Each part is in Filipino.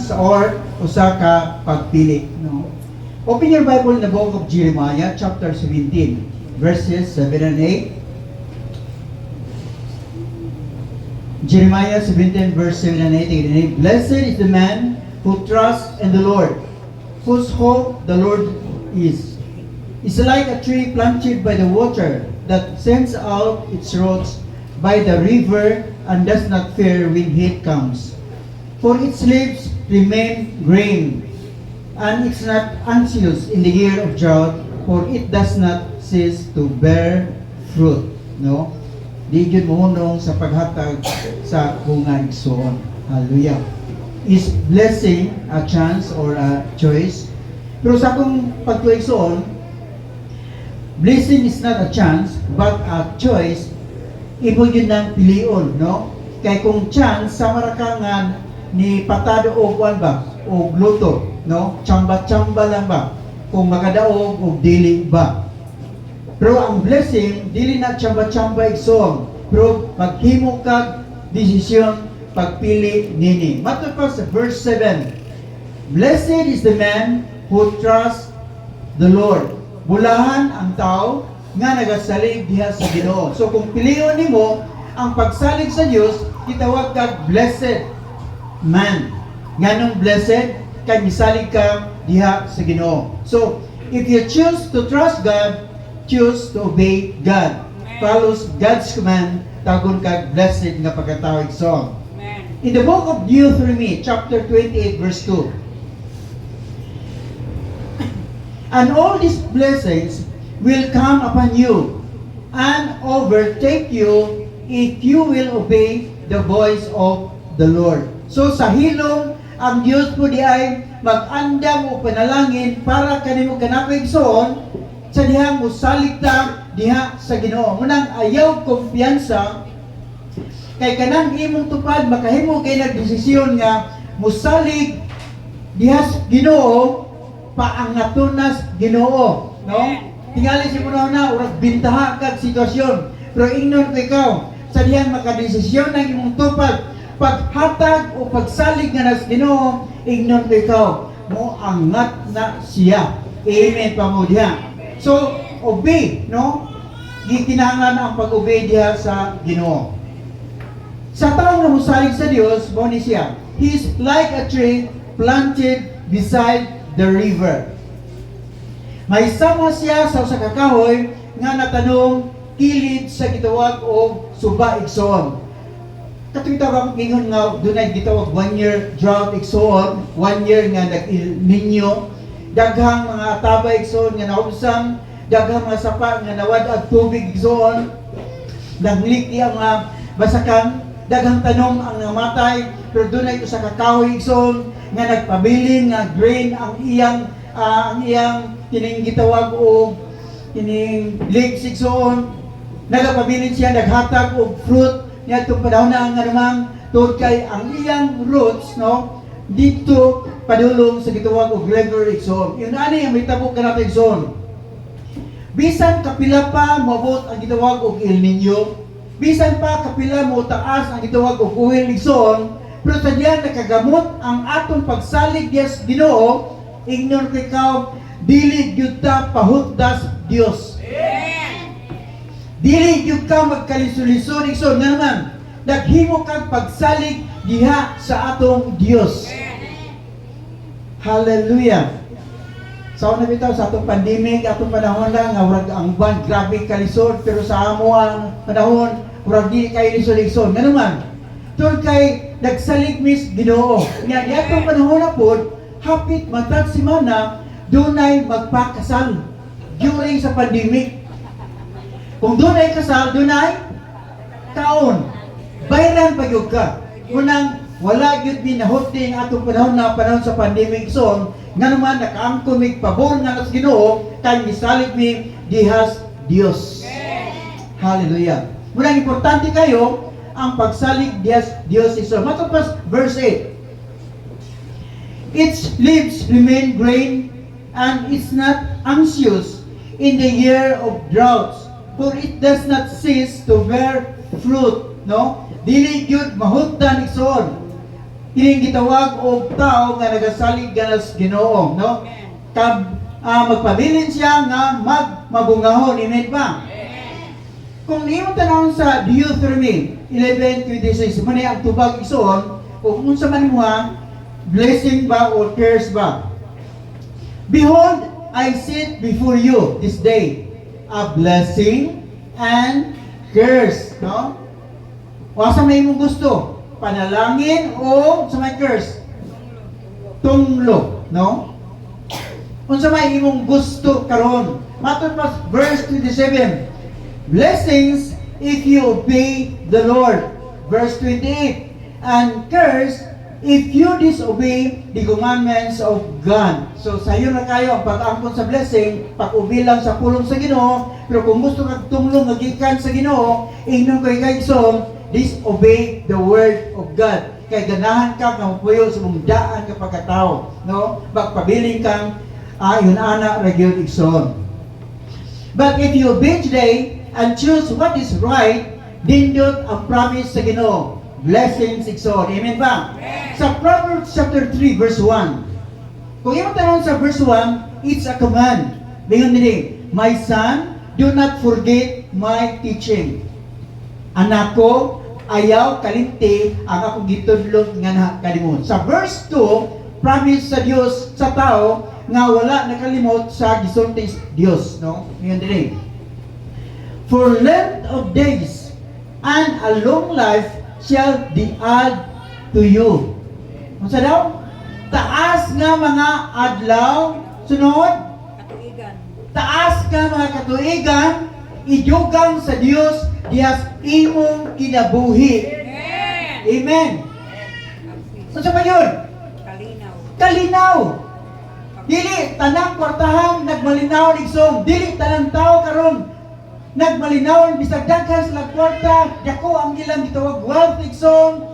chance or usa ka pagpili, no? Open your Bible in the book of Jeremiah chapter 17 verses 7 and 8. Jeremiah 17 verse 7 and 8. Blessed is the man who trusts in the Lord, whose hope the Lord is. It's like a tree planted by the water that sends out its roots by the river and does not fear when heat comes. For its leaves remain green, and it's not anxious in the year of drought, for it does not cease to bear fruit. No? Di yun mohunong sa paghatag sa bunga igsoon. Hallelujah. Is blessing a chance or a choice? Pero sa akong pagtuigsoon, blessing is not a chance, but a choice. Imo yun ng pilion, no? Kay kung chance, sa marakangan ni patado o kuan ba? O luto, no? Chamba-chamba lang ba? Kung makadaog o dili ba? Pero ang blessing, dili na chamba-chamba igsoon. Pero maghimo kag desisyon pagpili nini. Matod pa sa verse 7. Blessed is the man who trusts the Lord. Bulahan ang tao nga nagasalig diha sa Ginoo. So kung piliyon nimo ang pagsalig sa Dios, gitawag kag blessed man. Nganong blessed kay misalig ka diha sa Ginoo. So if you choose to trust God, choose to obey God. Follows God's command, tagon kag blessed nga pagkatawag song. In the book of Deuteronomy chapter 28 verse 2. And all these blessings will come upon you and overtake you if you will obey the voice of the Lord. So sa hilom, ang Diyos po di ay mag-andam o panalangin para kanimo kanapigsoon sa dihang musaligta diha sa Ginoo. Munang ayaw kumpiyansa kay kanang imong tupad makahimo kay nagdesisyon nga musalig diha sa Ginoo paangatunas Ginoo, no? Tingali si puno na, urag bintaha kag sitwasyon. Pero ingnon ko ikaw, sa diyang makadesisyon ng imong tupad, paghatag o pagsalig nga nas Ginoo, ingnon ko ikaw, mo angat na siya. Amen pa mo diha. So, obey, no? Gikinahanglan ang pag-obey diha sa Ginoo. Sa taong na musalig sa Dios, mo ni siya, he is like a tree planted beside the river. May sama siya sa usa ka kahoy nga natanong kilid sa gitawag og suba igsoon. Katong tawag ingon nga dunay gitawag 1 year drought igsoon, 1 year nga nag-El Nino, daghang mga taba igsoon nga naubsang, daghang mga sapa nga nawad-ag tubig igsoon, nagliki ang mga basakan, daghang tanom ang namatay, pero dunay usa ka kahoy igsoon nga nagpabilin nga green ang iyang kining gitawag o kining legs igsoon, nagapabilin siya naghatag og fruit niya itong panahon na nga namang tungod kay ang iyang roots, no, dito padulong sa gitawag og river igsoon. Yun ani ang mitabo kanata igsoon. Bisan kapila pa moabot ang gitawag og El Nino, bisan pa kapila mo taas ang gitawag og uhil igsoon, pero sa diyan nakagamot ang atong pagsalig yes Ginoo, ingnon kay ikaw dili gyud ta pahutdas Dios. Dili gyud ka magkalisod-lisod igsoon nga naman naghimo kag pagsalig diha sa atong Dios. Hallelujah. Sa una bitaw sa atong pandemic, atong panahon lang nga urag ang ban grabe kalisod, pero sa amo ang panahon urag di kay lisod-lisod nga naman. Tungod kay nagsalig mis Ginoo. Nga di atong panahon na pod hapit matag semana dunay magpakasal during sa pandemic. Kung dunay kasal, dunay taon. Bayran pagyud ka. Unang wala gyud binahoti ang atong panahon sa pandemic son, nga naman nakaangkon mig pabor nga nas Ginoo kay misalig mi dihas Dios. Hallelujah. Munang importante kayo ang pagsalig dihas Dios iso. Matapos verse 8. Its leaves remain green, and it's not anxious in the year of droughts, for it does not cease to bear fruit. No? Dili gyud mahutdan igsoon. kining gitawag og tao nga nagasalig ganas Ginoo, no? Magpabilin siya nga mabungahon, amen ba? Kung imo tanawon sa Deuteronomy 11:26, man ang tubag isuon, kung unsa man mo blessing ba or curse ba? Behold, I set before you this day a blessing and curse, no? O sa may mong gusto, panalangin o sa may curse? Tunglo, no? Kung sa may imong gusto karon. Matod pa verse 27. Blessings if you obey the Lord. Verse 28. And curse if you disobey the commandments of God. So sayo na kayo ang pag-angkon sa blessing, pag-ubilang sa pulong sa Ginoo, pero kung gusto kag tumlong magikan sa Ginoo, ingnon kay kaigsoon, disobey the word of God. Kay ganahan ka nga puyo sa mong daan nga pagkatao, no? Magpabiling kang yun ana ragyod igsoon. But if you obey today and choose what is right, dindot ang promise sa Ginoo. Blessings igsoon. Amen ba? Sa Proverbs chapter 3 verse 1. Kung imo tanong sa verse 1, it's a command. Bingon nini, my son, do not forget my teaching. Anak ko, ayaw kalimti ang akong gitudlog nga nakalimot. Sa verse 2, promise sa Dios sa tao nga wala nakalimot sa gisulti Dios, no? Ngayon din. For length of days and a long life shall be add to you. Unsa daw? Taas nga mga adlaw, sunod? Katuigan. Taas nga mga katuigan, idugang sa Dios dihas imong kinabuhi. Amen. Amen. Unsa pa yun? Kalinaw. Kalinaw. Dili tanang kwartahan nagmalinaw igsoon. Dili tanang tao karon nagmalinaw bisag daghan sila kwarta, dako ang ilang gitawag wealth igsoon.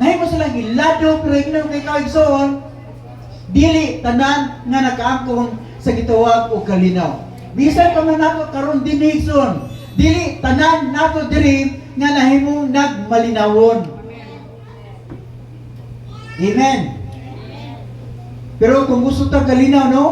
Nahimo silang ilado pero ingnon kay kaigsoon. Dili tanan nga nakaangkon sa gitawag og kalinaw. Bisan pa man nato karon dinhi igsoon. Dili tanan nato diri nga nahimong nagmalinawon. Amen. Pero kung gusto ta kalinaw, no?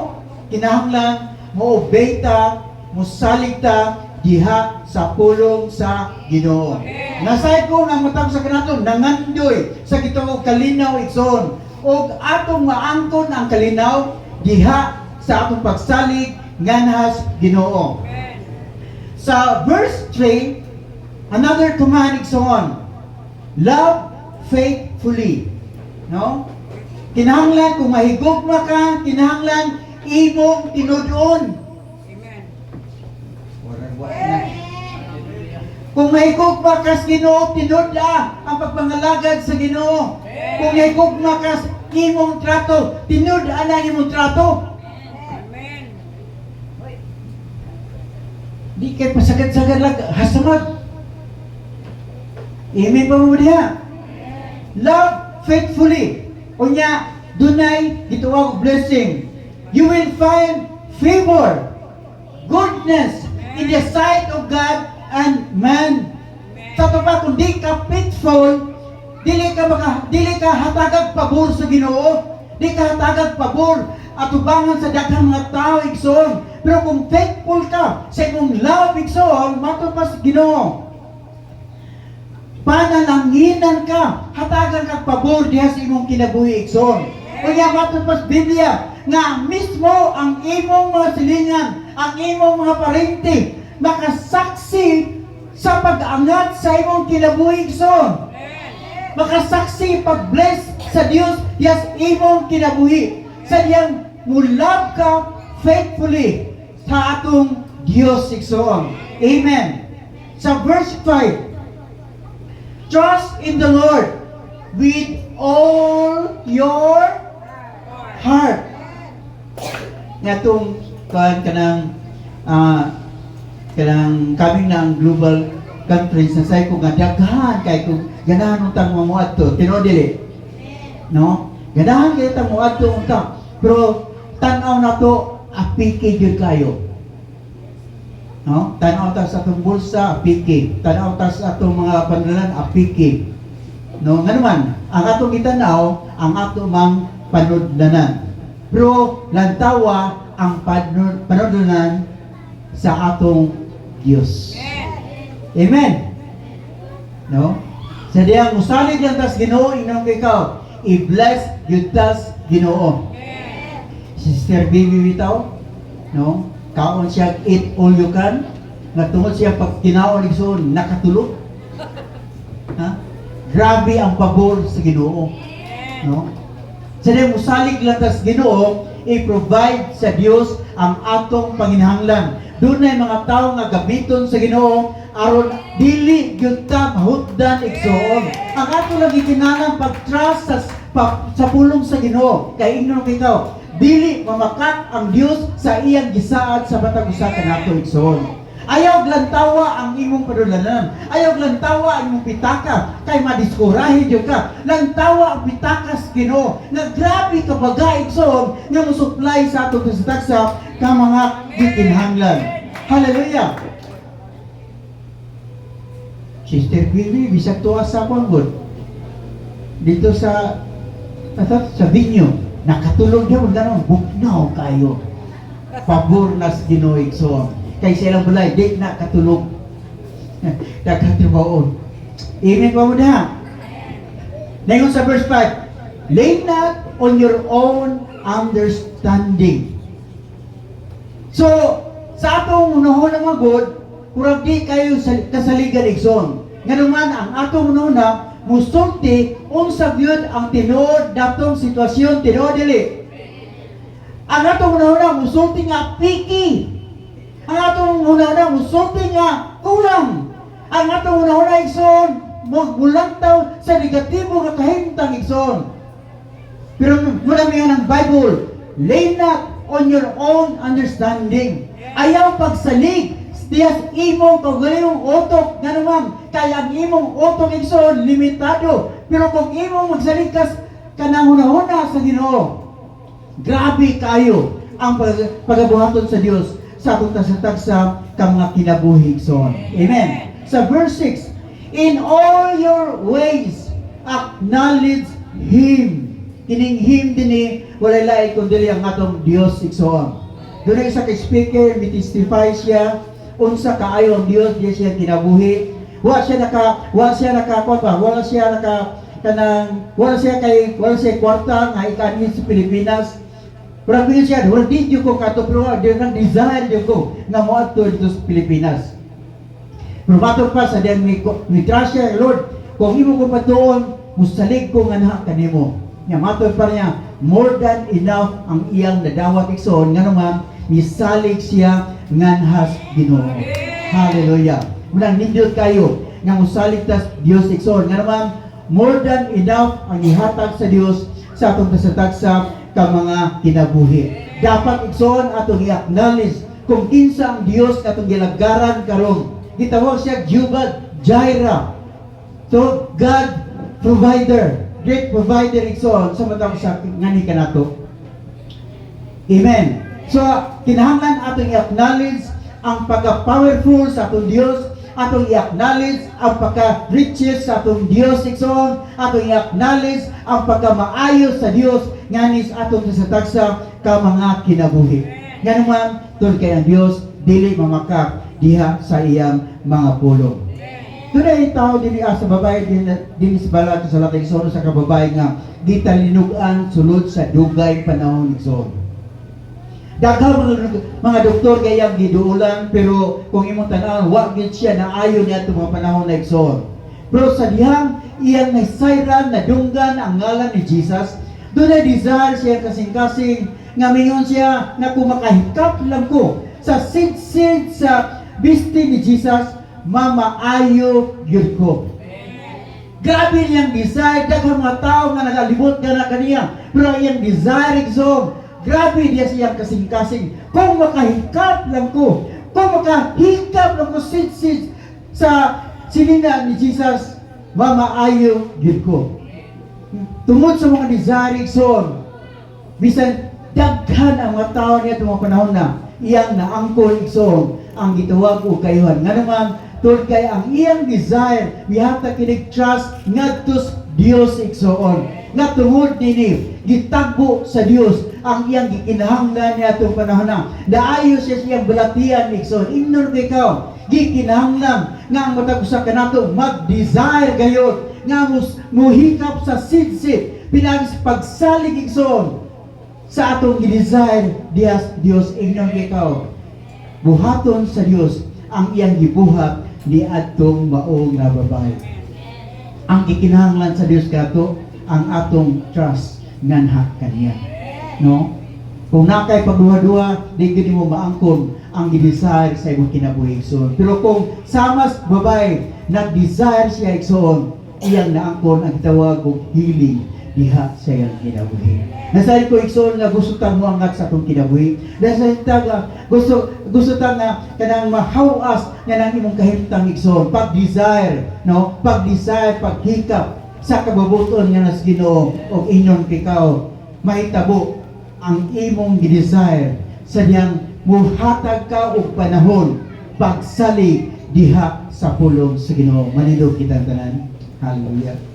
Kinahanglan mo obey ta, mo salig ta diha sa pulong sa Ginoo. Nasay ko nga matag sa kanaton nangandoy sa gitawag kalinaw igsoon. Og atong maangkon ang kalinaw diha sa atong pagsalig nganhas Ginoo. Sa verse 3, another command igsoon. Love faithfully. No? Kinahanglan kung mahigugma ka, kinahanglan imong tinudon. Amen. Kung mahigugma ka sa Ginoo, tinudha ang pagpangalagad sa Ginoo. Kung mahigugma ka sa imong trato, tinudha na imong trato. Amen. Di kay pasagad-sagad lang hasamad. Amen pa mo diha. Love faithfully. Unya, dunay gitawag blessing. You will find favor, goodness in the sight of God and man. Sa tupa, kung di ka faithful, dili ka hatagag pabor sa Ginoo, di ka hatagag pabor at ubangan sa daghang mga tao igsoon. Pero kung faithful ka sa imong love igsoon, matupas Ginoo. Panalanginan ka, hatagan kang pabor diha sa imong kinabuhi igsoon. Kaya matupas Biblia nga mismo ang imong mga silingan, ang imong mga parente makasaksi sa pag-angat sa imong kinabuhi igsoon. Makasaksi pag-bless sa Dios diha sa imong kinabuhi. Sa diyang mulab ka faithfully sa atong Dios igsoon. Amen. Sa verse 5, trust in the Lord with all your heart. Ngatong kanang kaming na ang global conference na say ko nga daghan kay kung ganahan untang mamuadto tinuod dili. No? Ganahan kay tang muadto untang. Pero tan-aw na to apiki gyud kayo. No? Tanaw ta sa atong bulsa, apiki. Tanaw ta sa atong mga pandalan, apiki. No, nga naman, ang atong gitanaw, ang ato mang panudlanan. Pero lantawa ang panudlanan sa atong Dios. Amen. No? Sa diyang musalig lang tas Ginoo inong ikaw, i-bless you tas Ginoo. Sister Bibi bitaw, no? Kaon siya eat all you can, nga tungod siya pag kinaon igsoon nakatulog. Ha? Grabe ang pabor sa Ginoo. No? Sa diyang musalig lang tas Ginoo, i-provide sa Dios ang atong panginahanglan. Doon ay mga tao nga gabiton sa Ginoo aron dili gyud ta mahutdan igsoon. Ang ato lang gikinahanglan pag-trust sa pulong sa Ginoo. Kay ingnon ikaw, dili mamakat ang Dios sa iyang gisaad sa matag usa kanato igsoon. Ayaw glantawa ang imong padulanan. Ayaw glantawa ang imong pitaka kay madiskurahin jud ka. Lantawa ang pitakas Ginoo. Nga grabe ka baga igsoon nga mosupply sa atong taksa ka mga gikinahanglan. Hallelujah. Sister Bibi, bisag tuwa sa akong dito sa Binyo, nakatulog niya kung gano'n, bugnaw kayo. Pabor na sa Ginoo igsoon. Kay silang bulay, di na katulog. Nakatrabaon. Amen pa mo na. Ngayon sa verse 5, lay not on your own understanding. So, sa atong unahon ng mga God, kurang di kayo kasaligan igsoon. Nga naman, ang atong unahon musulti unsa gyud ang tinuod datong sitwasyon tinuod dili. Ang atong unahon musulti nga piki. Ang atong unahon musulti nga kulang. Ang atong unahon igsoon mulantaw sa negatibo nga kahimtang igsoon. Pero mula miyon ang Bible, lay not on your own understanding. Ayaw pagsalig diyas imong kaugalingong utok nga naman kaya ang imong utok igsoon limitado. Pero kung imong magsaligkas kanang hunahuna sa Ginoo, grabe kayo ang pagabuhaton sa Dios sa atong tagsa ka mga kinabuhi igsoon. Amen. Sa verse 6, in all your ways acknowledge Him. Kining Him dinhi walay lain kundi ang atong Dios igsoon. Doon sa speaker, mi-testify siya unsa kaayo ang Dios diya siya kinabuhi. Wala siya kwarta nga ikanin sa Pilipinas. Pero kung siya, wala di ko kato pero nang desire ko nga moadto dito sa Pilipinas. Pero matod pa sa diyan mi trasya, Lord, kung imo ko patuon, musalig ko nga na kanimo. Nga matod pa niya, more than enough ang iyang nadawat igsoon nga naman misalig siya nganhas Ginoo. Hallelujah. Muna nindot kayo nga musalig tas Dios igsoon nga naman more than enough ang ihatag sa Dios sa atong tasatagsa ka mga kinabuhi. Dapat igsoon atong i-acknowledge kung kinsa ang Dios katong gilagaran karon. Gitawag siya Jehovah Jireh. So God provider, great provider igsoon sa matang sa ngani kanato. Amen. So, kinahanglan atong i-acknowledge ang pagka-powerful sa atong Dios, atong i-acknowledge ang pagka-riches sa atong Dios igsoon, atong i-acknowledge ang pagka-maayo sa Dios nganis atong sa ka mga kinabuhi. Nga naman, tungod kay ang Dios dili mamakak diha sa iyang mga pulong. Tunay tao dili sa babae din sa balat sa latay igsoon sa kababae nga gitalinugan sulod sa dugay panahon igsoon. Daghang mga doktor kayang giduulan pero kung imong tan-aw wa gyud siya naayo niya atong mga panahon na igsoon. Pero sa dihang iyang naisayran na dunggan ang ngalan ni Jesus, doon ay desire siya kasing-kasing nga mingon siya na kung makahikap lang ko sa sid-sid sa bisti ni Jesus, mamaayo gyud ko. Grabe niyang desire, daghang mga tao nga nagalibot na kaniya, pero ang iyang desire igsoon, grabe diya siyang kasing-kasing. Kung makahikap lang ko sid-sid sa sinina ni Jesus, mamaayo gyud ko. Tungod sa mga desire igsoon, bisan daghan ang mga tao niya itong mga panahon na iyang naangkol igsoon ang gitawag o kayuhan. Nga naman, tungod kay ang iyang desire, mihatag kinig trust ngadto Dios igsoon. Nga tungod nini gitagbo sa Dios ang iyang gikinahanglan niya atong panahon na. Daayo siya siyang balatian igsoon. Ignorant ikaw, gikinahanglan nga ang matag usa kanato mag-desire gayud nga muhikap sa sidsid pinagi sa pagsalig igsoon sa atong gi-desire Dios ignorant ikaw. Buhaton sa Dios ang iyang gibuhat ni atong maong nga babae. Ang gikinahanglan sa Dios kato ang atong trust nganha kaniya. No? Kung nakay pagduha-duha, di gid mo maangkon ang gi-desire sa imong kinabuhi igsoon. Pero kung samas babae nag-desire siya igsoon, iyang naangkon ang tawag og healing diha sa iyang kinabuhi. Nasabi ko igsoon nga gusto tang moangat sa atong kinabuhi. Nasabi ta gusto ta nga kanang mahawas nga nang imong kahimtang igsoon, pag-desire, no? Pag-desire, paghikap sa kababuton nga nas Ginoo og inyon kikaw mahitabo ang imong gi-desire sa diyang muhatag ka og panahon pagsalig diha sa pulong sa Ginoo. Manilog kita tanan. Hallelujah.